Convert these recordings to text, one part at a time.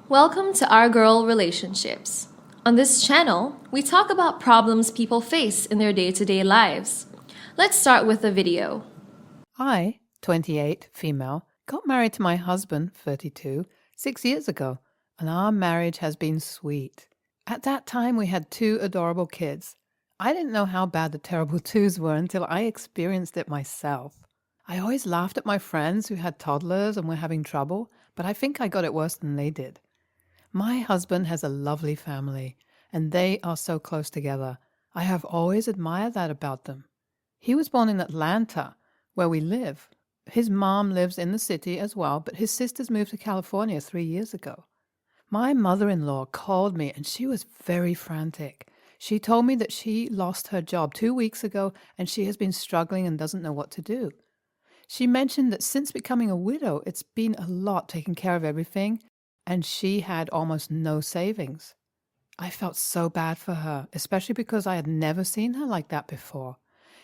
Welcome to Our Girl Relationships. On this channel, we talk about problems people face in their day-to-day lives. Let's start with a video. I, 28, female, got married to my husband, 32, 6 years ago, and our marriage has been sweet. At that time, we had 2 adorable kids. I didn't know how bad the terrible twos were until I experienced it myself. I always laughed at my friends who had toddlers and were having trouble, but I think I got it worse than they did. My husband has a lovely family, and they are so close together. I have always admired that about them. He was born in Atlanta, where we live. His mom lives in the city as well, but his sisters moved to California 3 years ago. My mother-in-law called me, and she was very frantic. She told me that she lost her job 2 weeks ago, and she has been struggling and doesn't know what to do. She mentioned that since becoming a widow, it's been a lot taking care of everything, and she had almost no savings. I felt so bad for her, especially because I had never seen her like that before.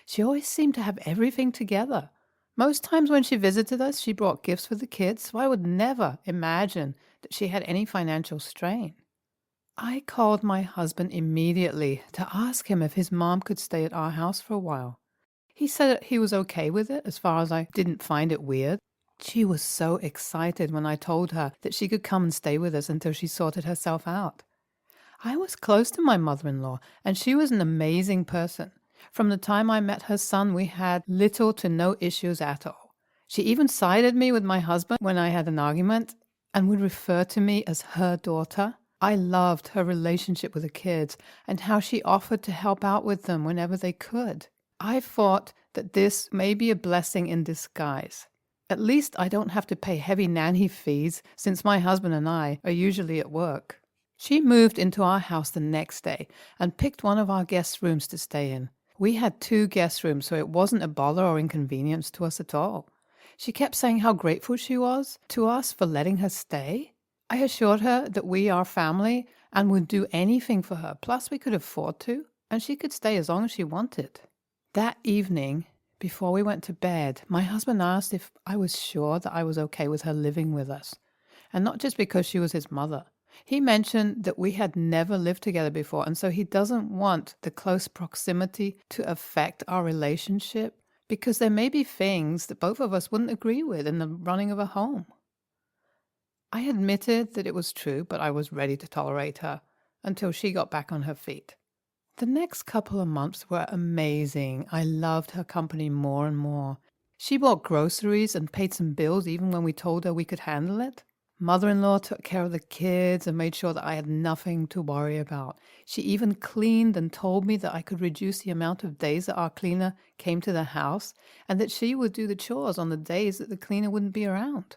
She always seemed to have everything together. Most times when she visited us, she brought gifts for the kids, so I would never imagine that she had any financial strain. I called my husband immediately to ask him if his mom could stay at our house for a while. He said that he was okay with it as far as I didn't find it weird. She was so excited when I told her that she could come and stay with us until she sorted herself out. I was close to my mother-in-law, and she was an amazing person. From the time I met her son, we had little to no issues at all. She even sided me with my husband when I had an argument and would refer to me as her daughter. I loved her relationship with the kids and how she offered to help out with them whenever they could. I thought that this may be a blessing in disguise. At least I don't have to pay heavy nanny fees since my husband and I are usually at work. She moved into our house the next day and picked one of our guest rooms to stay in. We had 2 guest rooms, so it wasn't a bother or inconvenience to us at all. She kept saying how grateful she was to us for letting her stay. I assured her that we are family and would do anything for her, plus we could afford to, and she could stay as long as she wanted. That evening, before we went to bed, my husband asked if I was sure that I was okay with her living with us, and not just because she was his mother. He mentioned that we had never lived together before, and so he doesn't want the close proximity to affect our relationship because there may be things that both of us wouldn't agree with in the running of a home. I admitted that it was true, but I was ready to tolerate her until she got back on her feet. The next couple of months were amazing. I loved her company more and more. She bought groceries and paid some bills even when we told her we could handle it. Mother-in-law took care of the kids and made sure that I had nothing to worry about. She even cleaned and told me that I could reduce the amount of days that our cleaner came to the house and that she would do the chores on the days that the cleaner wouldn't be around.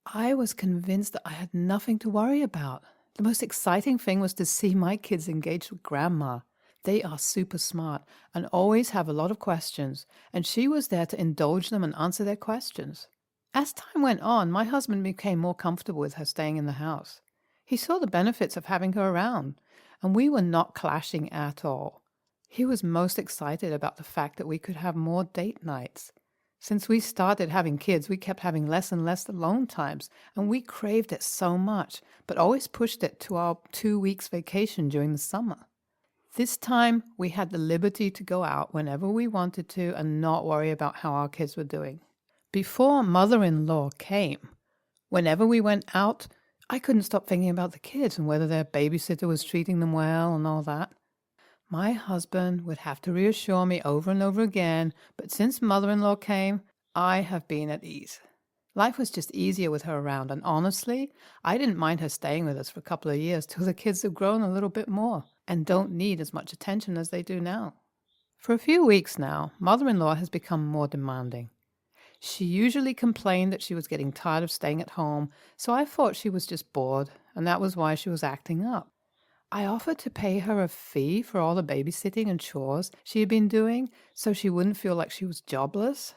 I was convinced that I had nothing to worry about. The most exciting thing was to see my kids engaged with Grandma. They are super smart and always have a lot of questions, and she was there to indulge them and answer their questions. As time went on, my husband became more comfortable with her staying in the house. He saw the benefits of having her around, and we were not clashing at all. He was most excited about the fact that we could have more date nights. Since we started having kids, we kept having less and less alone times, and we craved it so much, but always pushed it to our 2 weeks vacation during the summer. This time, we had the liberty to go out whenever we wanted to and not worry about how our kids were doing. Before mother-in-law came, whenever we went out, I couldn't stop thinking about the kids and whether their babysitter was treating them well and all that. My husband would have to reassure me over and over again, but since mother-in-law came, I have been at ease. Life was just easier with her around, and honestly, I didn't mind her staying with us for a couple of years till the kids have grown a little bit more and don't need as much attention as they do now. For a few weeks now, mother-in-law has become more demanding. She usually complained that she was getting tired of staying at home, so I thought she was just bored, and that was why she was acting up. I offered to pay her a fee for all the babysitting and chores she had been doing so she wouldn't feel like she was jobless.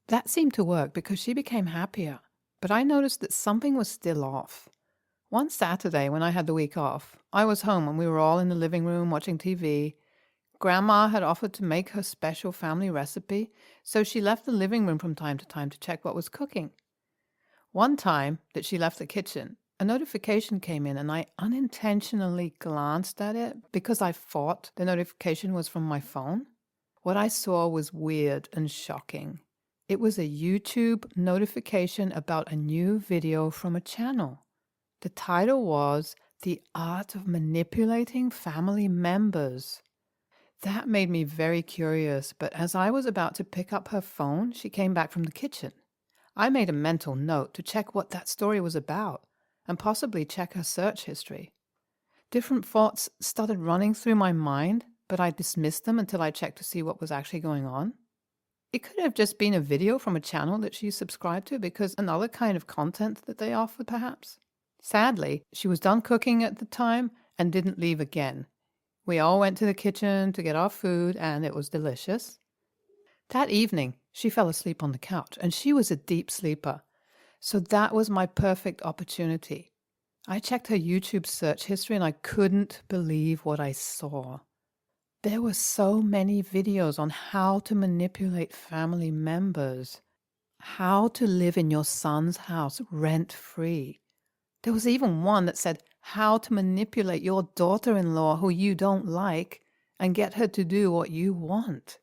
That seemed to work because she became happier, but I noticed that something was still off. One Saturday when I had the week off, I was home and we were all in the living room watching TV. Grandma had offered to make her special family recipe, so she left the living room from time to time to check what was cooking. One time that she left the kitchen, a notification came in and I unintentionally glanced at it because I thought the notification was from my phone. What I saw was weird and shocking. It was a YouTube notification about a new video from a channel. The title was The Art of Manipulating Family Members. That made me very curious, but as I was about to pick up her phone, she came back from the kitchen. I made a mental note to check what that story was about and possibly check her search history. Different thoughts started running through my mind, but I dismissed them until I checked to see what was actually going on. It could have just been a video from a channel that she subscribed to because another kind of content that they offered, perhaps. Sadly, she was done cooking at the time and didn't leave again. We all went to the kitchen to get our food, and it was delicious. That evening, she fell asleep on the couch, and she was a deep sleeper. So that was my perfect opportunity. I checked her YouTube search history, and I couldn't believe what I saw. There were so many videos on how to manipulate family members, how to live in your son's house rent-free. There was even one that said how to manipulate your daughter-in-law who you don't like and get her to do what you want.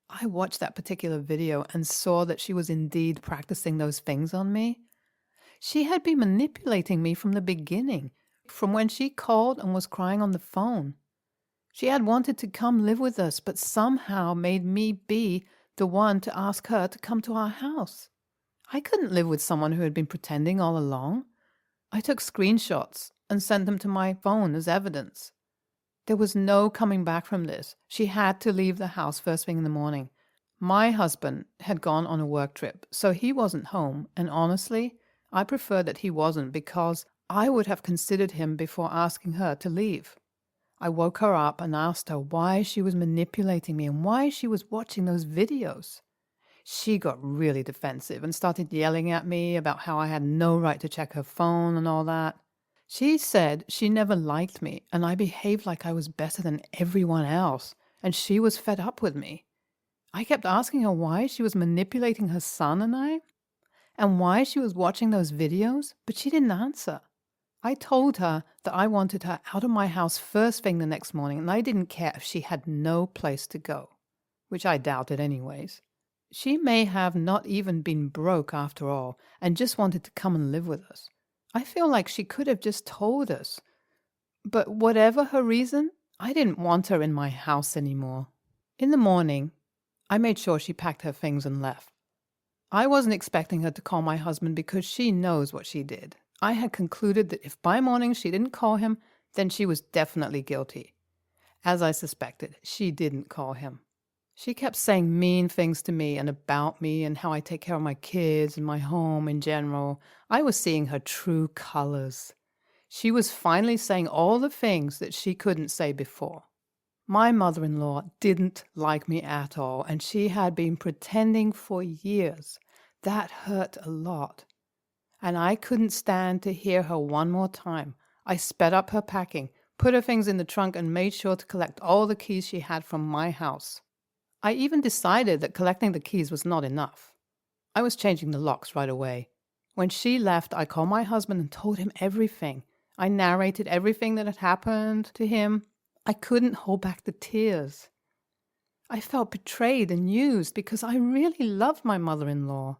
I watched that particular video and saw that she was indeed practicing those things on me. She had been manipulating me from the beginning, from when she called and was crying on the phone. She had wanted to come live with us, but somehow made me be the one to ask her to come to our house. I couldn't live with someone who had been pretending all along. I took screenshots and sent them to my phone as evidence. There was no coming back from this. She had to leave the house first thing in the morning. My husband had gone on a work trip, so he wasn't home, and honestly, I prefer that he wasn't because I would have considered him before asking her to leave. I woke her up and asked her why she was manipulating me and why she was watching those videos. She got really defensive and started yelling at me about how I had no right to check her phone and all that. She said she never liked me and I behaved like I was better than everyone else, and she was fed up with me. I kept asking her why she was manipulating her son and I, and why she was watching those videos, but she didn't answer. I told her that I wanted her out of my house first thing the next morning, and I didn't care if she had no place to go, which I doubted anyways. She may have not even been broke after all, and just wanted to come and live with us. I feel like she could have just told us. But whatever her reason, I didn't want her in my house anymore. In the morning, I made sure she packed her things and left. I wasn't expecting her to call my husband because she knows what she did. I had concluded that if by morning she didn't call him, then she was definitely guilty. As I suspected, she didn't call him. She kept saying mean things to me and about me and how I take care of my kids and my home in general. I was seeing her true colors. She was finally saying all the things that she couldn't say before. My mother-in-law didn't like me at all, and she had been pretending for years. That hurt a lot. And I couldn't stand to hear her one more time. I sped up her packing, put her things in the trunk, and made sure to collect all the keys she had from my house. I even decided that collecting the keys was not enough. I was changing the locks right away. When she left, I called my husband and told him everything. I narrated everything that had happened to him. I couldn't hold back the tears. I felt betrayed and used because I really loved my mother-in-law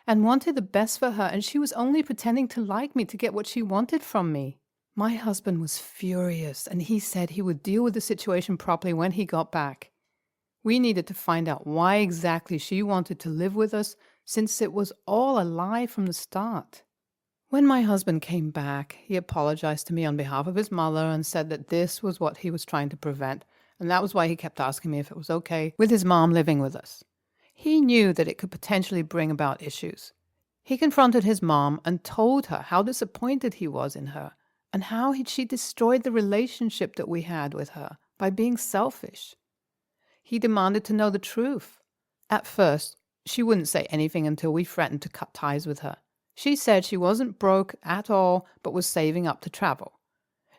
and wanted the best for her, and she was only pretending to like me to get what she wanted from me. My husband was furious, and he said he would deal with the situation properly when he got back. We needed to find out why exactly she wanted to live with us, since it was all a lie from the start. When my husband came back, he apologized to me on behalf of his mother and said that this was what he was trying to prevent, and that was why he kept asking me if it was okay with his mom living with us. He knew that it could potentially bring about issues. He confronted his mom and told her how disappointed he was in her and how she destroyed the relationship that we had with her by being selfish. He demanded to know the truth. At first, she wouldn't say anything until we threatened to cut ties with her. She said she wasn't broke at all but was saving up to travel.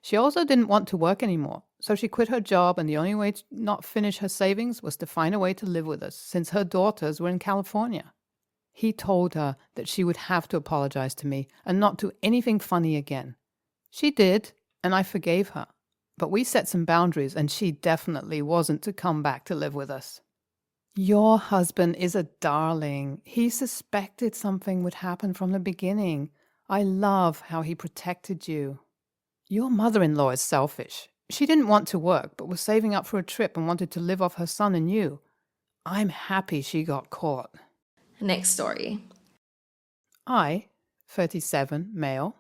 She also didn't want to work anymore, So she quit her job, and the only way to not finish her savings was to find a way to live with us, since her daughters were in California. He told her that she would have to apologize to me and not do anything funny again. She did, and I forgave her. But we set some boundaries, and she definitely wasn't to come back to live with us. Your husband is a darling. He suspected something would happen from the beginning. I love how he protected you. Your mother-in-law is selfish. She didn't want to work, but was saving up for a trip and wanted to live off her son and you. I'm happy she got caught. Next story. I, 37, male,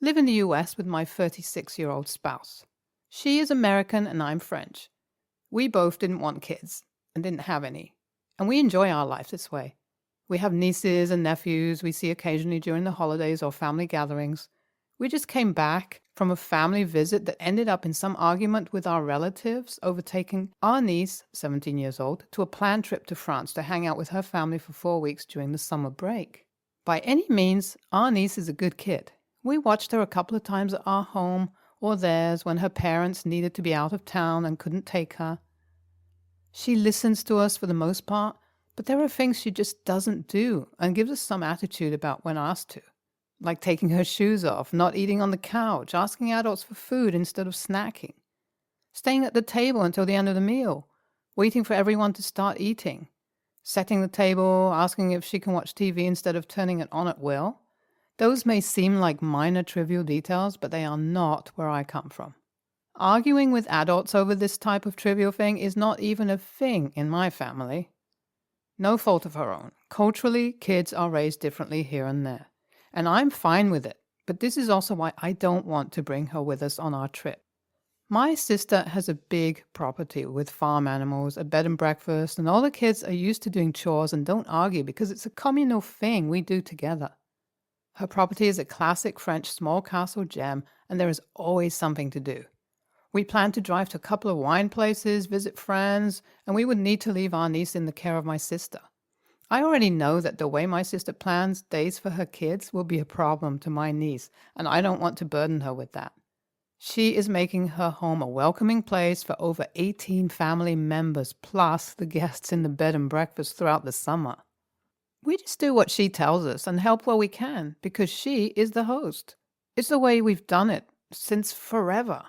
live in the US with my 36-year-old spouse. She is American and I'm French. We both didn't want kids and didn't have any, and we enjoy our life this way. We have nieces and nephews we see occasionally during the holidays or family gatherings. We just came back from a family visit that ended up in some argument with our relatives over taking our niece, 17 years old, to a planned trip to France to hang out with her family for 4 weeks during the summer break. By any means, our niece is a good kid. We watched her a couple of times at our home or theirs when her parents needed to be out of town and couldn't take her. She listens to us for the most part, but there are things she just doesn't do and gives us some attitude about when asked to. Like taking her shoes off, not eating on the couch, asking adults for food instead of snacking, staying at the table until the end of the meal, waiting for everyone to start eating, setting the table, asking if she can watch TV instead of turning it on at will. Those may seem like minor trivial details, but they are not where I come from. Arguing with adults over this type of trivial thing is not even a thing in my family. No fault of her own. Culturally, kids are raised differently here and there. And I'm fine with it, but this is also why I don't want to bring her with us on our trip. My sister has a big property with farm animals, a bed and breakfast, and all the kids are used to doing chores and don't argue because it's a communal thing we do together. Her property is a classic French small castle gem, and there is always something to do. We plan to drive to a couple of wine places, visit friends, and we would need to leave our niece in the care of my sister. I already know that the way my sister plans days for her kids will be a problem to my niece, and I don't want to burden her with that. She is making her home a welcoming place for over 18 family members, plus the guests in the bed and breakfast throughout the summer. We just do what she tells us and help where we can, because she is the host. It's the way we've done it since forever.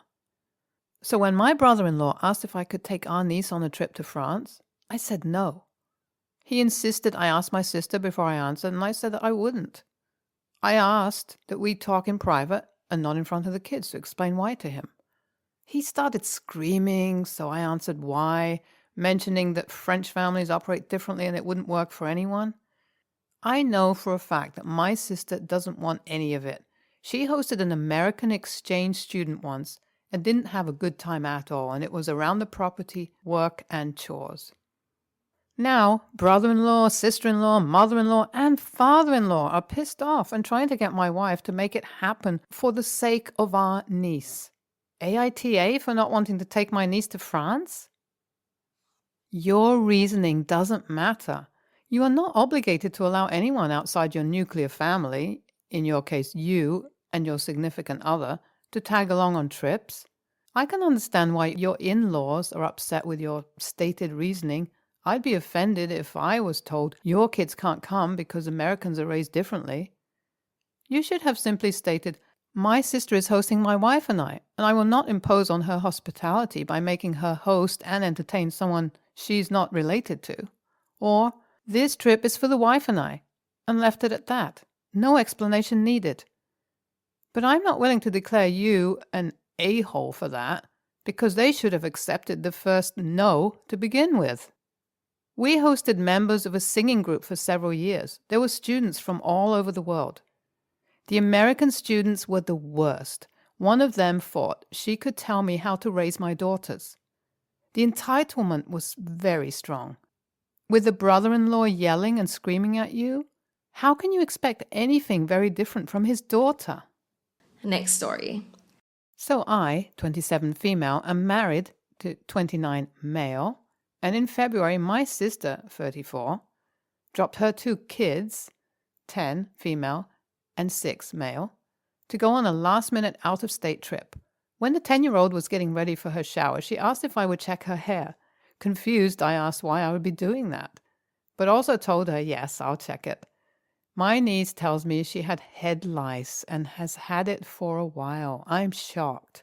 So when my brother-in-law asked if I could take our niece on a trip to France, I said no. He insisted I ask my sister before I answered, and I said that I wouldn't. I asked that we talk in private and not in front of the kids to explain why to him. He started screaming, so I answered why, mentioning that French families operate differently and it wouldn't work for anyone. I know for a fact that my sister doesn't want any of it. She hosted an American exchange student once and didn't have a good time at all, and it was around the property, work, and chores. Now, brother-in-law, sister-in-law, mother-in-law, and father-in-law are pissed off and trying to get my wife to make it happen for the sake of our niece. AITA for not wanting to take my niece to France? Your reasoning doesn't matter. You are not obligated to allow anyone outside your nuclear family, in your case you and your significant other, to tag along on trips. I can understand why your in-laws are upset with your stated reasoning. I'd be offended if I was told your kids can't come because Americans are raised differently. You should have simply stated, my sister is hosting my wife and I will not impose on her hospitality by making her host and entertain someone she's not related to. Or, this trip is for the wife and left it at that. No explanation needed. But I'm not willing to declare you an a-hole for that, because they should have accepted the first no to begin with. We hosted members of a singing group for several years. There were students from all over the world. The American students were the worst. One of them thought she could tell me how to raise my daughters. The entitlement was very strong. With the brother-in-law yelling and screaming at you, how can you expect anything very different from his daughter? Next story. So I, 27 female, am married to 29 male, and in February my sister, 34, dropped her 2 kids, 10 female and 6 male, to go on a last-minute out-of-state trip. When the 10-year-old was getting ready for her shower, she asked if I would check her hair. Confused, I asked why I would be doing that, but also told her, yes, I'll check it. My niece tells me she had head lice and has had it for a while. I'm shocked.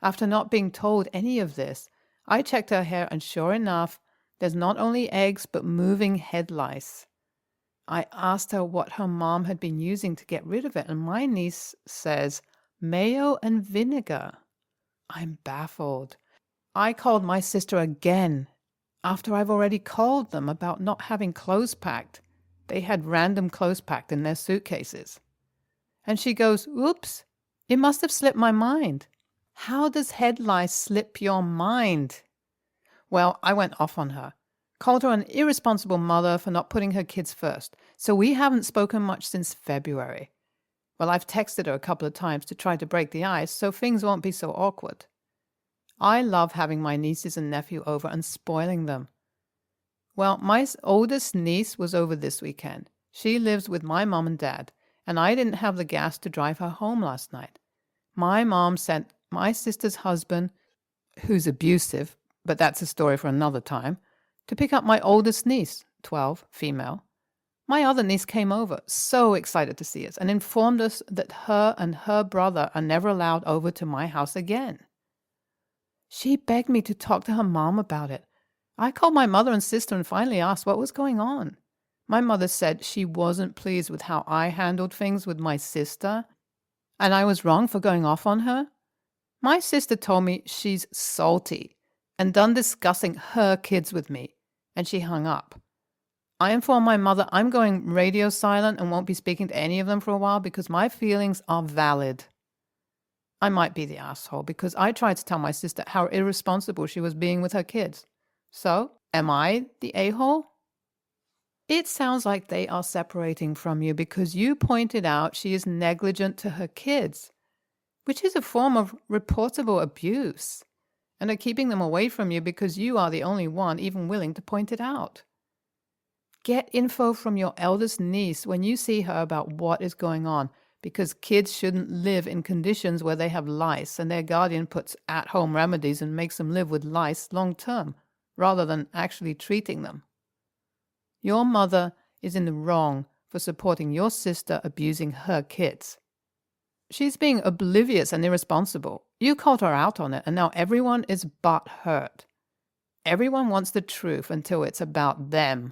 After not being told any of this, I checked her hair and sure enough, there's not only eggs but moving head lice. I asked her what her mom had been using to get rid of it, and my niece says mayo and vinegar. I'm baffled. I called my sister again after I've already called them about not having clothes packed. They had random clothes packed in their suitcases. And she goes, oops, it must have slipped my mind. How does head lice slip your mind? Well, I went off on her. Called her an irresponsible mother for not putting her kids first. So we haven't spoken much since February. Well, I've texted her a couple of times to try to break the ice so things won't be so awkward. I love having my nieces and nephew over and spoiling them. Well, my oldest niece was over this weekend. She lives with my mom and dad, and I didn't have the gas to drive her home last night. My mom sent my sister's husband, who's abusive, but that's a story for another time, to pick up my oldest niece, 12, female. My other niece came over, so excited to see us, and informed us that her and her brother are never allowed over to my house again. She begged me to talk to her mom about it. I called my mother and sister and finally asked what was going on. My mother said she wasn't pleased with how I handled things with my sister, and I was wrong for going off on her. My sister told me she's salty and done discussing her kids with me, and she hung up. I informed my mother I'm going radio silent and won't be speaking to any of them for a while because my feelings are valid. I might be the asshole because I tried to tell my sister how irresponsible she was being with her kids. So, am I the a-hole? It sounds like they are separating from you because you pointed out she is negligent to her kids, which is a form of reportable abuse, and are keeping them away from you because you are the only one even willing to point it out. Get info from your eldest niece when you see her about what is going on, because kids shouldn't live in conditions where they have lice and their guardian puts at-home remedies and makes them live with lice long term, rather than actually treating them. Your mother is in the wrong for supporting your sister abusing her kids. She's being oblivious and irresponsible. You called her out on it, and now everyone is butthurt. Everyone wants the truth until it's about them.